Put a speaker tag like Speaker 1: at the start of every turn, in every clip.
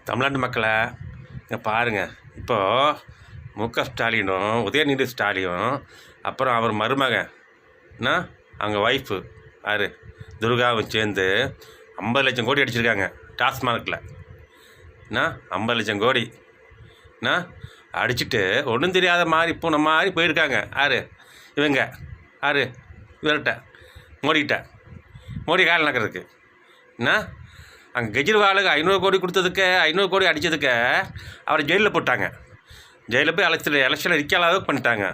Speaker 1: தமிழ்நாட்டு மக்களை இங்கே பாருங்கள். இப்போது மு.க. ஸ்டாலினும் உதயநிதி ஸ்டாலினும் அப்புறம் அவர் மருமகன் அவங்க ஒய்ஃபு யார் துர்காவும் சேர்ந்து 50 லட்சம் கோடி அடிச்சிருக்காங்க டாஸ்மார்க்கில். 50 லட்சம் கோடி அடிச்சுட்டு ஒன்றும் தெரியாத மாதிரி பூனை மாதிரி போயிருக்காங்க. யார் இவங்க? யார் இவர்கிட்ட மோடி கால் நடக்கிறதுக்கு அங்கே கெஜ்ரிவாலுக்கு 500 கோடி கொடுத்ததுக்கு 500 கோடி அடித்ததுக்கு அவரை ஜெயிலில் போட்டாங்க. ஜெயிலில் போய் எலெக்ஷனில் நிற்காத அளவுக்கு பண்ணிட்டாங்க.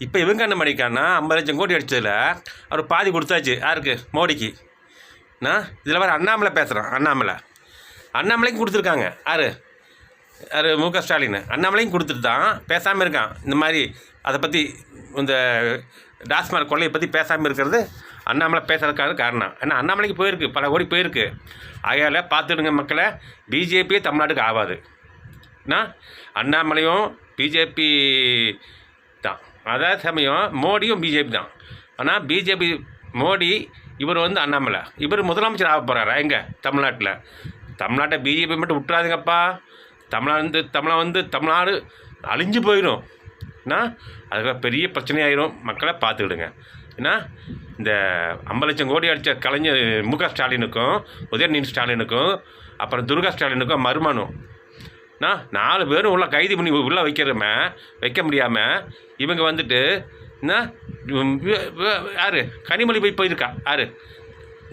Speaker 1: இப்போ இவங்க என்ன பண்ணிக்கான்னா 50 லட்சம் கோடி அடித்ததில் அவர் பாதி கொடுத்தாச்சு. யாருக்கு? மோடிக்கு. இதில் வேறு அண்ணாமலை பேசுகிறான். அண்ணாமலைக்கும் கொடுத்துருக்காங்க. யார் மு.க. ஸ்டாலின் அண்ணாமலையும் கொடுத்துட்டு தான் பேசாமல் இருக்கான். இந்த மாதிரி அதை பற்றி இந்த டாஸ்மார்க் கொள்ளையை பற்றி பேசாமல் இருக்கிறது அண்ணாமலை பேசுறதுக்காக காரணம். ஏன்னா அண்ணாமலைக்கு போயிருக்கு, பல கோடி போயிருக்கு. ஆகையால் பார்த்துடுங்க மக்களை, பிஜேபியே தமிழ்நாட்டுக்கு ஆகாது. அண்ணாமலையும் பிஜேபி தான், அதாவது சமயம் மோடியும் பிஜேபி தான். ஆனால் பிஜேபி மோடி, இவர் அண்ணாமலை, இவர் முதலமைச்சர் ஆக போகிறாரா எங்கே? தமிழ்நாட்டை பிஜேபி மட்டும் விட்டுறாதுங்கப்பா. தமிழ்நாடு அழிஞ்சு போயிடும். அதுக்காக பெரிய பிரச்சனையாயிரும். மக்களை பார்த்துக்கிடுங்க. ஏன்னா இந்த 50 லட்சம் கோடி அடித்த கலைஞர் மு.க. ஸ்டாலினுக்கும் உதயநிதி ஸ்டாலினுக்கும் அப்புறம் துர்கா ஸ்டாலினுக்கும் மருமனும் 4 பேரும் உள்ள கைது பண்ணி உள்ளே வைக்க முடியாமல் இவங்க யார் கனிமொழி போயிருக்கா? யார்?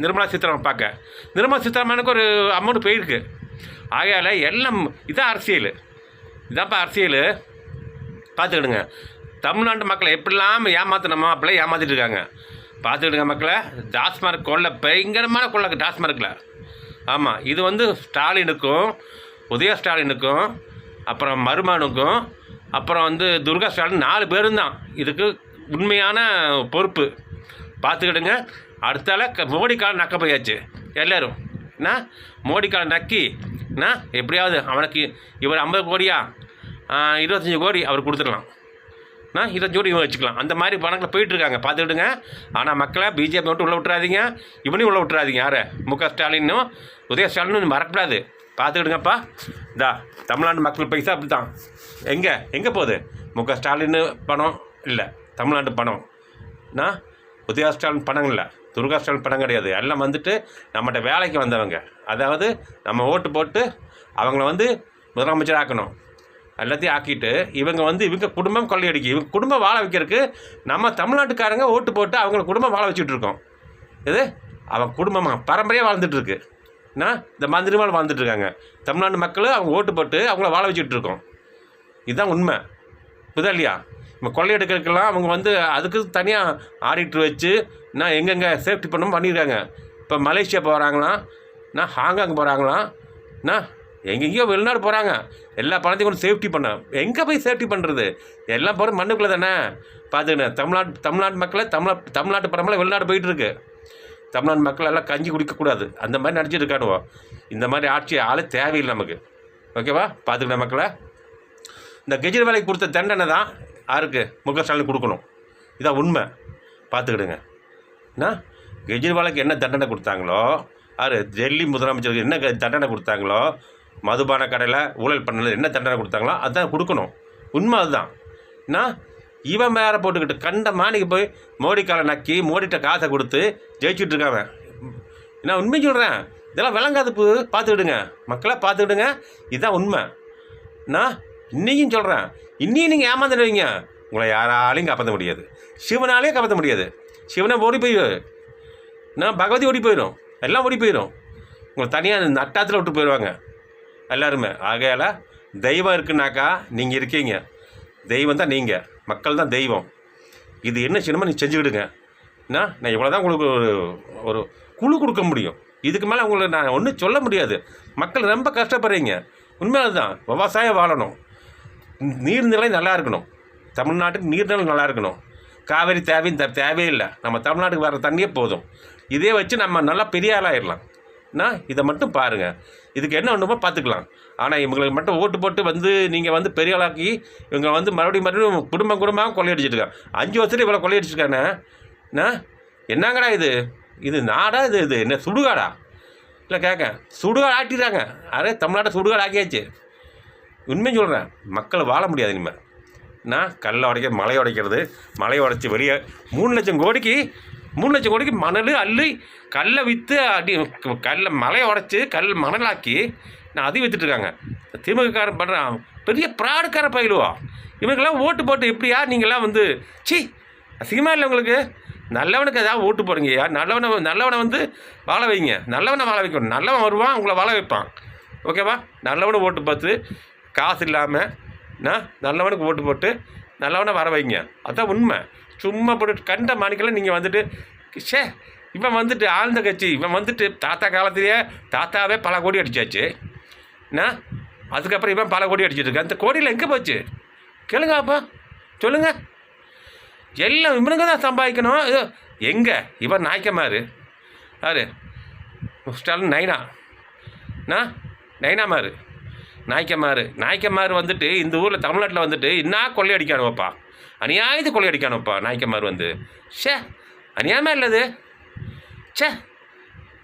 Speaker 1: நிர்மலா சீதாராமன் பார்க்க. நிர்மலா சீதாராமனுக்கு ஒரு அமௌண்ட் போயிருக்கு. ஆகையால் எல்லாம் இதான் அரசியல். இதான்ப்பா அரசியல். பார்த்துக்கிடுங்க. தமிழ்நாட்டு மக்களை எப்படிலாம் ஏமாற்றணுமோ அப்படிலாம் ஏமாற்றிட்டு இருக்காங்க. பார்த்துக்கிடுங்க மக்களை. டாஸ்மார்க் கொள்ளை, பயங்கரமான கொள்ளை டாஸ்மார்க்கில். ஆமாம், இது ஸ்டாலினுக்கும் உதய ஸ்டாலினுக்கும் அப்புறம் மருமனுக்கும் அப்புறம் துர்கா ஸ்டாலின் 4 பேரும் தான் இதுக்கு உண்மையான பொறுப்பு. பார்த்துக்கிடுங்க. அடுத்தால மோடி காலம் நக்க போயாச்சு எல்லோரும். மோடி காலம் நக்கி எப்படியாவது அவனுக்கு இவர் 50 கோடியா 25 கோடி அவர் கொடுத்துடலாம். 25 கோடி இவன் வச்சுக்கலாம். அந்த மாதிரி பணங்களை போயிட்டுருக்காங்க. பார்த்துக்கிடுங்க. ஆனால் மக்களை பிஜேபி மட்டும் உள்ள விட்டுறாதீங்க, இவனையும் உள்ள விட்டுறாதீங்க. யார்? மு.க. ஸ்டாலினும் உதய ஸ்டாலினும் மறக்கூடாது. பார்த்துக்கிடுங்கப்பா. தமிழ்நாடு மக்கள் பைசா அப்படி தான். எங்கே போகுது? மு.க. ஸ்டாலின் பணம் இல்லை, தமிழ்நாட்டு பணம். உதய ஸ்டாலின் பணம் இல்லை, துர்கா ஸ்டாலின் பணம் கிடையாது. எல்லாம் நம்மகிட்ட வேலைக்கு வந்தவங்க. அதாவது நம்ம ஓட்டு போட்டு அவங்கள முதலமைச்சர் ஆக்கணும். எல்லாத்தையும் ஆக்கிட்டு இவங்க குடும்பம் கொள்ளையடிக்கு, இவங்க குடும்பம் வாழ வைக்கிறதுக்கு நம்ம தமிழ்நாட்டுக்காரங்க ஓட்டு போட்டு அவங்கள குடும்பம் வாழ வச்சுட்ருக்கோம். இது அவங்க குடும்பமாக பரம்பரையாக வாழ்ந்துட்டுருக்கு. இந்த மந்திரிமால் வாழ்ந்துட்டுருக்காங்க. தமிழ்நாடு மக்கள் அவங்க ஓட்டு போட்டு அவங்கள வாழ வச்சுட்ருக்கோம். இதுதான் உண்மை. புதா இல்லையா? இப்போ கொள்ளையெடுக்கிறதுக்கெல்லாம் அவங்க அதுக்கு தனியாக ஆடிட்டர் வச்சு எங்கெங்கே சேஃப்டி பண்ணணும் பண்ணியிருக்காங்க. இப்போ மலேசியா போகிறாங்களாம், ஹாங்காங் போகிறாங்களாம், எங்கெங்கேயோ வெளிநாடு போகிறாங்க. எல்லா பணத்தையும் கொண்டு சேஃப்டி பண்ண. எங்கே போய் சேஃப்டி பண்ணுறது? எல்லாம் போகிற மண்ணுக்குள்ளே தானே. பார்த்துக்கினேன். தமிழ்நாட்டு மக்களை தமிழ்நாட்டு பரம்பரை வெளிநாடு போயிட்டுருக்கு. தமிழ்நாட்டு மக்கள் எல்லாம் கஞ்சி குடிக்கக்கூடாது, அந்த மாதிரி நினச்சிட்டு இருக்கானுவோ. இந்த மாதிரி ஆட்சி ஆளே தேவையில்லை நமக்கு. ஓகேவா? பார்த்துக்கிட்டேன் மக்களை. இந்த கெஜ்ரிவாலுக்கு கொடுத்த தண்டனை தான் யாருக்கு? மு.க. ஸ்டாலின் கொடுக்கணும். இதான் உண்மை. பார்த்துக்கிடுங்க. கெஜ்ரிவாலுக்கு என்ன தண்டனை கொடுத்தாங்களோ, யார் டெல்லி முதலமைச்சருக்கு என்ன தண்டனை கொடுத்தாங்களோ, மதுபான கடையில் ஊழல் பண்ணல என்ன தண்டனை கொடுத்தாங்களோ அதுதான் கொடுக்கணும். உண்மை அதுதான். இவன் வேறு போட்டுக்கிட்டு கண்ட மாணிக்கு போய் மோடி காலை நக்கி மோடிகிட்ட காசை கொடுத்து ஜெயிச்சுட்டு இருக்காங்க. நான் உண்மை சொல்கிறேன். இதெல்லாம் விளங்காதுப்பு. பார்த்துக்கிடுங்க மக்களை, பார்த்துக்கிடுங்க. இதுதான் உண்மை. இன்னையும் சொல்கிறேன். இன்னையும் நீங்கள் ஏமாந்துடுவீங்க. உங்களை யாராலையும் காப்பாற்ற முடியாது. சிவனாலேயும் காப்பாற்ற முடியாது. சிவனை ஓடி போயிடும். பகவதி ஓடி போயிடும். எல்லாம் ஓடி போயிடும். உங்களை தனியாக நட்டாத்தில் விட்டு போயிடுவாங்க எல்லாருமே. ஆகையால் தெய்வம் இருக்குனாக்கா நீங்கள் இருக்கீங்க. தெய்வம் தான் நீங்கள், மக்கள் தான் தெய்வம். இது என்ன சின்னமாக நீங்கள் செஞ்சுக்கிடுங்க. நான் இவ்வளோ தான் உங்களுக்கு ஒரு குழு கொடுக்க முடியும். இதுக்கு மேலே உங்களை நான் ஒன்றும் சொல்ல முடியாது. மக்கள் ரொம்ப கஷ்டப்படுறீங்க. உண்மையாக தான். விவசாயம் வாழணும், நீர்நிலை நல்லா இருக்கணும். தமிழ்நாட்டுக்கு நீர்நிலை நல்லா இருக்கணும். காவேரி தேவையே இல்லை. நம்ம தமிழ்நாட்டுக்கு வர தண்ணியே போதும். இதே வச்சு நம்ம நல்லா பெரிய ஆளாயிடலாம். இதை மட்டும் பாருங்கள். இதுக்கு என்ன ஒன்றுமோ பார்த்துக்கலாம். ஆனால் இவங்களுக்கு மட்டும் ஓட்டு போட்டு நீங்கள் பெரிய ஆளாக்கி இவங்க மறுபடியும் குடும்பமாக கொள்ளையடிச்சிருக்காங்க. 5 வருஷத்துல இவ்வளோ கொள்ளையடிச்சிருக்காங்க. என்னங்கடா இது நாடா? இது என்ன சுடுகாடா? இல்லை கேட்க சுடுகாடு ஆட்டிடுறாங்க. அதே தமிழ்நாட்டை சுடுகாடு ஆக்கியாச்சு. உண்மையும் சொல்கிறேன், மக்கள் வாழ முடியாது இனிமேல். நான் கல்லை உடைக்கிறது, மலையை உடைக்கிறது, மலையை உடைச்சி வெளியே 3 லட்சம் கோடிக்கு மணல் அள்ளி கல்லை விற்று கல்லை மலையை உடைச்சி மணலாக்கி நான் அதையும் விற்றுட்ருக்காங்க. திமுககாரன் பண்ணுறான் பெரிய ப்ராடுக்கார பயிலுவா. இவங்கெல்லாம் ஓட்டு போட்டு எப்படியா நீங்கள்லாம் வந்து அசிங்கமாக இல்லை உங்களுக்கு? நல்லவனுக்கு ஏதாவது ஓட்டு போடுங்கய்யா. நல்லவனை வந்து வாழ வைங்க. நல்லவனை வாழ வைக்கணும். நல்லவன் வருவான், உங்களை வாழ வைப்பான். ஓகேவா? நல்லவனை ஓட்டு பார்த்து காசு இல்லாமல் நல்லவனுக்கு ஓட்டு போட்டு நல்லவனை வர வைங்க. அதுதான் உண்மை. சும்மா போட்டு கண்ட மாணிக்கெல்லாம் நீங்கள் வந்துட்டு இவன் வந்துட்டு ஆழ்ந்த கட்சி, இவன் வந்துட்டு தாத்தா காலத்திலேயே தாத்தாவே பல கோடி அடித்தாச்சு. அதுக்கப்புறம் இவன் பல கோடி அடிச்சிட்ருக்கு. அந்த கோடியில் எங்கே போச்சு கேளுங்க அப்பா, சொல்லுங்கள். எல்லாம் இவனுங்க தான் சம்பாதிக்கணும். எங்கே இவன் நாய்க்கமாரு யார்? ஸ்டாலின் நைனாமாரு நாய்க்கமாரு வந்துட்டு இந்த ஊரில் தமிழ்நாட்டில் வந்துட்டு என்ன கொள்ளையடிக்கானுவப்பா, அநியாயத்து கொள்ளையடிக்கானுவப்பா நாய்க்கமாரு வந்து. அநியாயமாக இல்லது.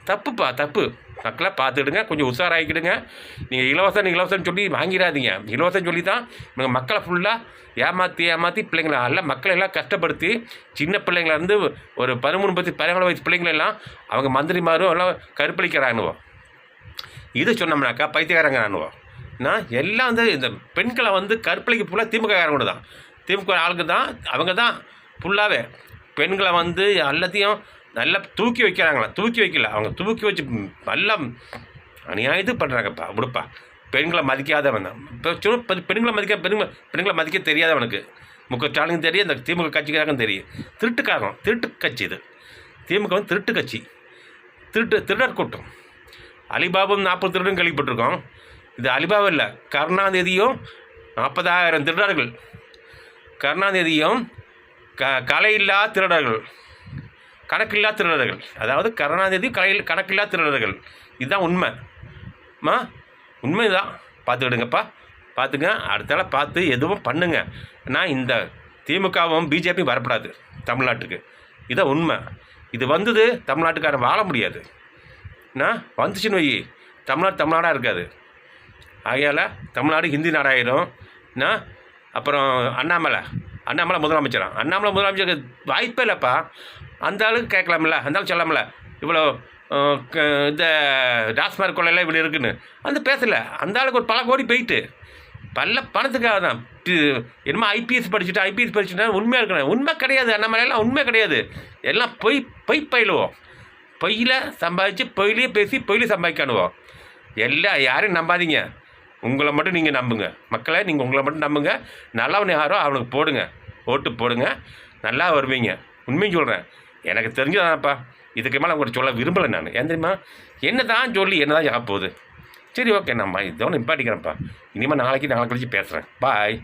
Speaker 1: தப்புப்பா, தப்பு. மக்களை பார்த்துக்கிடுங்க, கொஞ்சம் உஷாராகிக்கிடுங்க. நீங்கள் இலவசம்னு சொல்லி வாங்கிடாதீங்க. இலவசம் சொல்லி தான் நீங்கள் மக்களை ஃபுல்லாக ஏமாற்றி பிள்ளைங்களை எல்லாம் மக்களை எல்லாம் கஷ்டப்படுத்தி சின்ன பிள்ளைங்கள்லேருந்து ஒரு 13-14 வயசு பிள்ளைங்களெல்லாம் அவங்க மந்திரிமாரும் எல்லாம் கற்பழிக்கிறானுவோம். இது சொன்னோம்னாக்கா பைத்தியக்காரங்கிறானுவோம். எல்லாம் வந்து இந்த பெண்களை வந்து கற்பழிக்கு ஃபுல்லாக திமுககாரங்க தான், திமுக ஆளுக்கு தான். அவங்க தான் ஃபுல்லாகவே பெண்களை வந்து எல்லாத்தையும் நல்லா தூக்கி வைக்கிறாங்களா? தூக்கி வைக்கல, அவங்க தூக்கி வச்சு நல்லா அநியாயத்து பண்ணுறாங்கப்பா. விடுப்பா, பெண்களை மதிக்காதவன் தான். இப்போ பெண்களை மதிக்க தெரியாதவனுக்கு ஸ்டாலினுக்கு தெரியும், அந்த திமுக கட்சிக்காரங்க தெரியும். திருட்டு கட்சி இது. திமுக வந்து திருட்டு கட்சி, திருடர் கூட்டம். அலிபாபும் 40 திருடன் கேள்விப்பட்டிருக்கோம். இது அலிபாபா இல்லை, கருணாநிதியும் 40,000 திருடர்கள். கருணாநிதியும் கலையில்லா திருடர்கள், கணக்கில்லா திருடர்கள். அதாவது கருணாநிதி கணக்கில்லா திருடர்கள். இதுதான் உண்மை தான். பார்த்துக்கிடுங்கப்பா, பார்த்துங்க. அடுத்தால பார்த்து எதுவும் பண்ணுங்க. இந்த திமுகவும் பிஜேபியும் வரப்படாது தமிழ்நாட்டுக்கு. இதான் உண்மை. இது வந்தது தமிழ்நாட்டுக்காரன் வாழ முடியாது. வந்துச்சுன்னு வை, தமிழ்நாடாக இருக்காது. ஆகையால் தமிழ்நாடு ஹிந்தி நாடாயிரும். அப்புறம் அண்ணாமலை முதலமைச்சருக்கு வாய்ப்பே இல்லைப்பா. அந்த ஆளுக்கு கேட்கலாம்ல, அந்த ஆள் சொல்லாமல இவ்வளோ இந்த டாஸ்மார்க் கொள்ளையெல்லாம் இவ்வளோ இருக்குன்னு வந்து பேசலை. அந்த ஆளுக்கு ஒரு பல கோடி போயிட்டு பணத்துக்காக தான். என்னமோ ஐபிஎஸ் படிச்சுட்டா உண்மையாக இருக்கணும். உண்மை கிடையாது. அண்ணாமலையெல்லாம் உண்மை கிடையாது. எல்லாம் பொய் பயிலுவோம். பொய்யில் சம்பாதிச்சு பொய்லையே பேசி பொய்லையும் சம்பாதிக்கானுவோம். எல்லாம் யாரையும் நம்பாதீங்க. உங்களை மட்டும் நீங்கள் நம்புங்க. மக்களை நீங்கள் உங்களை மட்டும் நம்புங்க. நல்லவன் யாரோ அவனுக்கு போடுங்க, ஓட்டு போடுங்க, நல்லா வருவீங்க. உண்மையும் சொல்கிறேன், எனக்கு தெரிஞ்சதானப்பா. இதுக்கு மேலே உங்கள்கிட்ட சொல்ல விரும்பலை நான். ஏன் தெரியுமா? என்ன தான் சொல்லி என்ன தான் ஆக போகுது. சரி, ஓகே, நான் இதோட நிப்பாட்டிக்கிறேன்ப்பா. இனிமேல் நாளைக்கு கழிச்சு பேசுகிறேன். பாய்.